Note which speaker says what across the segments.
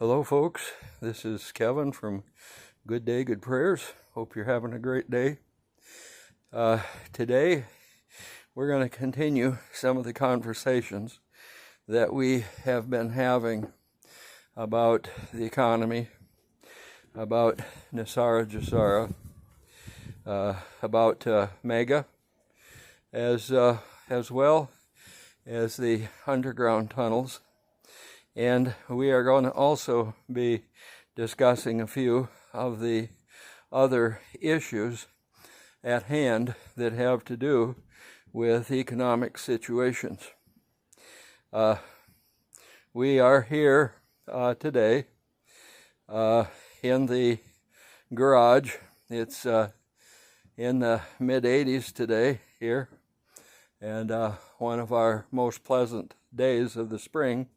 Speaker 1: Hello folks, this is Kevin from Good Day, Good Prayers. Hope you're having a great day. Today we're going to continue some of the conversations that we have been having about the economy, about Nasara Jasara, about MEGA, as well as the underground tunnels. And we are going to also be discussing a few of the other issues at hand that have to do with economic situations. We are here today in the garage. It's in the mid-80s today here, and one of our most pleasant days of the spring.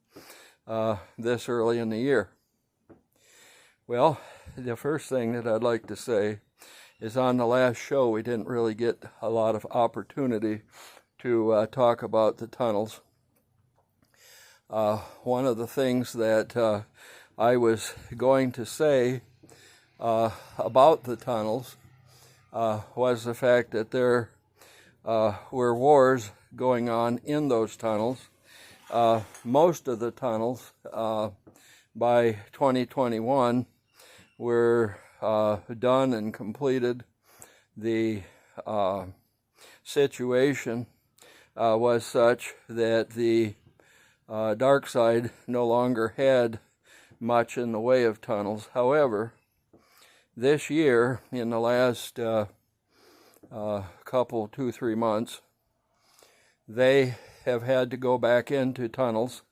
Speaker 1: This early in the year. Well, the first thing that I'd like to say is on the last show we didn't really get a lot of opportunity to talk about the tunnels. One of the things that I was going to say about the tunnels was the fact that there were wars going on in those tunnels. Most of the tunnels by 2021 were done and completed. The situation was such that the dark side no longer had much in the way of tunnels. However, this year, in the last couple, 2-3 months, they have had to go back into tunnels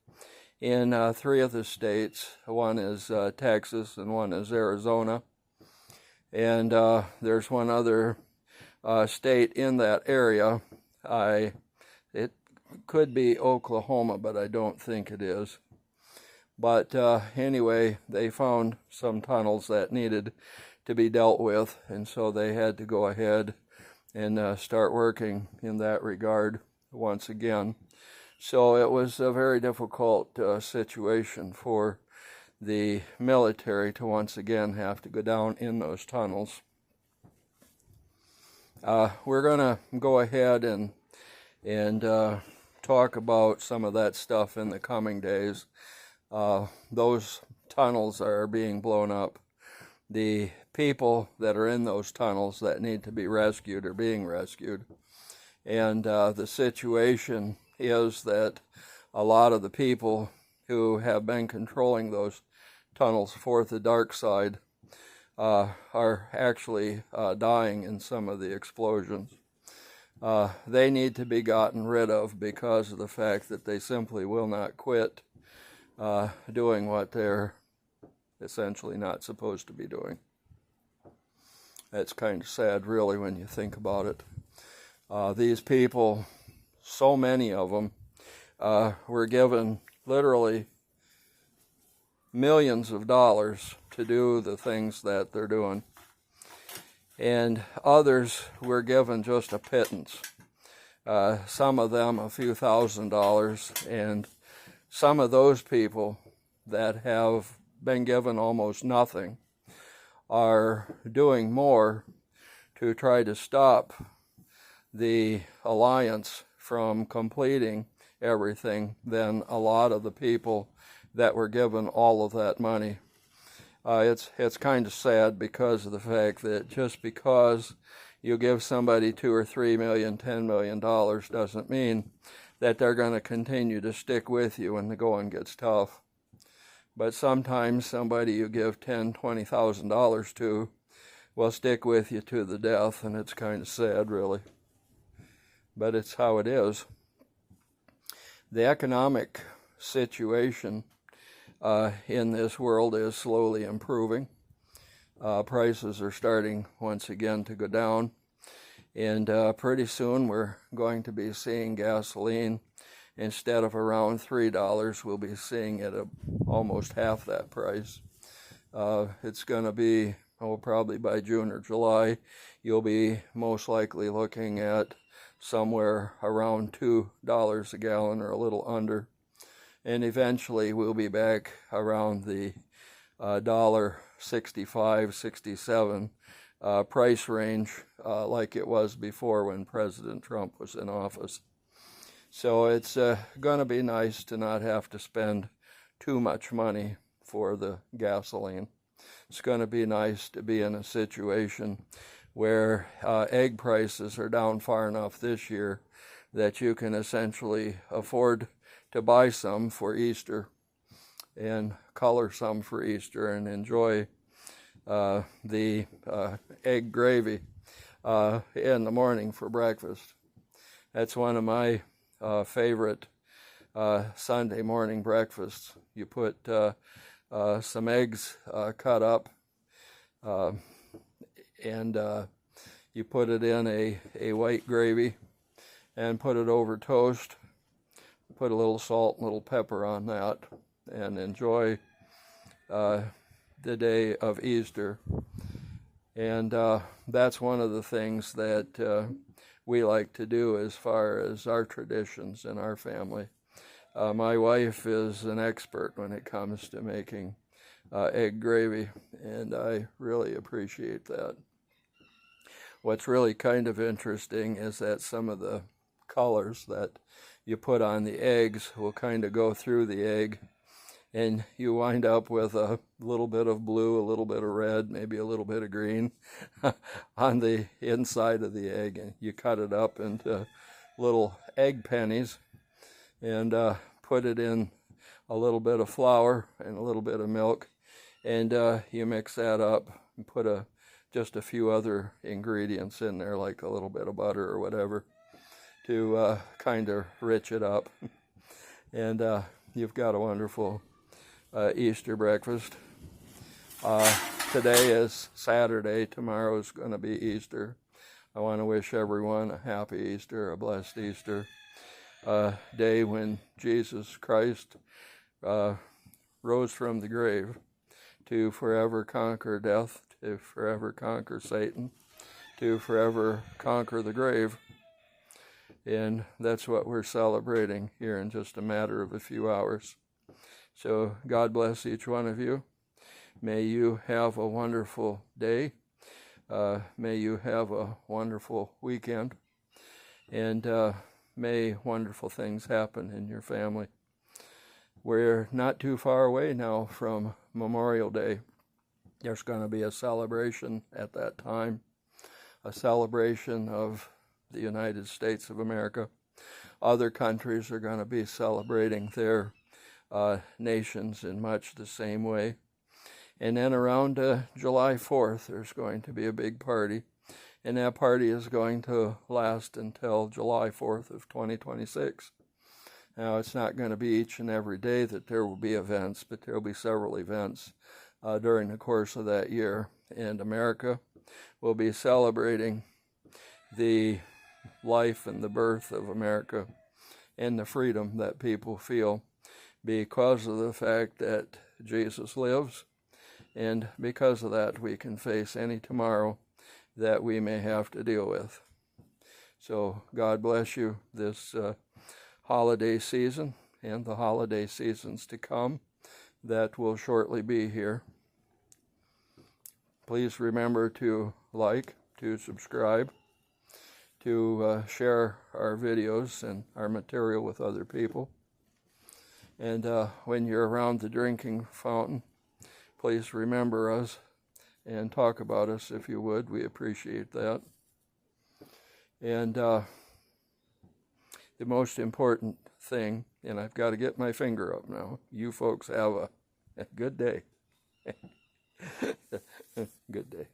Speaker 1: in 3 of the states. One is Texas and one is Arizona. And there's one other state in that area. It could be Oklahoma, but I don't think it is. But anyway, they found some tunnels that needed to be dealt with, and so they had to go ahead and start working in that regard once again. So it was a very difficult situation for the military to once again have to go down in those tunnels. We're going to go ahead and talk about some of that stuff in the coming days. Those tunnels are being blown up. The people that are in those tunnels that need to be rescued are being rescued. And the situation is that a lot of the people who have been controlling those tunnels for the dark side are actually dying in some of the explosions. They need to be gotten rid of because of the fact that they simply will not quit doing what they're essentially not supposed to be doing. That's kind of sad, really, when you think about it. These people, so many of them, were given literally millions of dollars to do the things that they're doing. And others were given just a pittance. Some of them a few $1,000s, and some of those people that have been given almost nothing are doing more to try to stop the alliance from completing everything than a lot of the people that were given all of that money. It's kind of sad because of the fact that just because you give somebody $2 or $3 million, $10 million doesn't mean that they're going to continue to stick with you when the going gets tough. But sometimes somebody you give $10,000, $20,000 to will stick with you to the death, and it's kind of sad, really. But it's how it is. The economic situation in this world is slowly improving. Prices are starting once again to go down, and pretty soon we're going to be seeing gasoline, instead of around $3, we'll be seeing it at almost half that price. It's going to be, probably by June or July, you'll be most likely looking at somewhere around $2 a gallon or a little under. and eventually we'll be back around the $1.65, 67 price range like it was before when President Trump was in office. So it's going to be nice to not have to spend too much money for the gasoline. It's going to be nice to be in a situation where egg prices are down far enough this year that you can essentially afford to buy some for Easter and color some for Easter and enjoy the egg gravy in the morning for breakfast. That's one of my favorite Sunday morning breakfasts. You put some eggs cut up and you put it in a white gravy and put it over toast. Put a little salt and a little pepper on that and enjoy the day of Easter. And that's one of the things that we like to do as far as our traditions in our family. My wife is an expert when it comes to making egg gravy, and I really appreciate that. What's really kind of interesting is that some of the colors that you put on the eggs will kind of go through the egg, and you wind up with a little bit of blue, a little bit of red, maybe a little bit of green on the inside of the egg, and you cut it up into little egg pennies and put it in a little bit of flour and a little bit of milk, and you mix that up and put just a few other ingredients in there, like a little bit of butter or whatever, to kind of rich it up. And you've got a wonderful Easter breakfast. Today is Saturday. Tomorrow is going to be Easter. I want to wish everyone a happy Easter, a blessed Easter day when Jesus Christ rose from the grave to forever conquer death, to forever conquer Satan, to forever conquer the grave. And that's what we're celebrating here in just a matter of a few hours. So God bless each one of you. May you have a wonderful day. May you have a wonderful weekend. And may wonderful things happen in your family. We're not too far away now from Memorial Day. There's going to be a celebration at that time, a celebration of the United States of America. Other countries are going to be celebrating their nations in much the same way. And then around July 4th, there's going to be a big party. And that party is going to last until July 4th of 2026. Now, it's not going to be each and every day that there will be events, but there will be several events during the course of that year. And America will be celebrating the life and the birth of America and the freedom that people feel because of the fact that Jesus lives. And because of that, we can face any tomorrow that we may have to deal with. So God bless you this holiday season and the holiday seasons to come that will shortly be here. Please remember to like, to subscribe, to share our videos and our material with other people. And when you're around the drinking fountain, please remember us and talk about us if you would. We appreciate that. And the most important thing, and I've got to get my finger up now, you folks have a good day. Good day.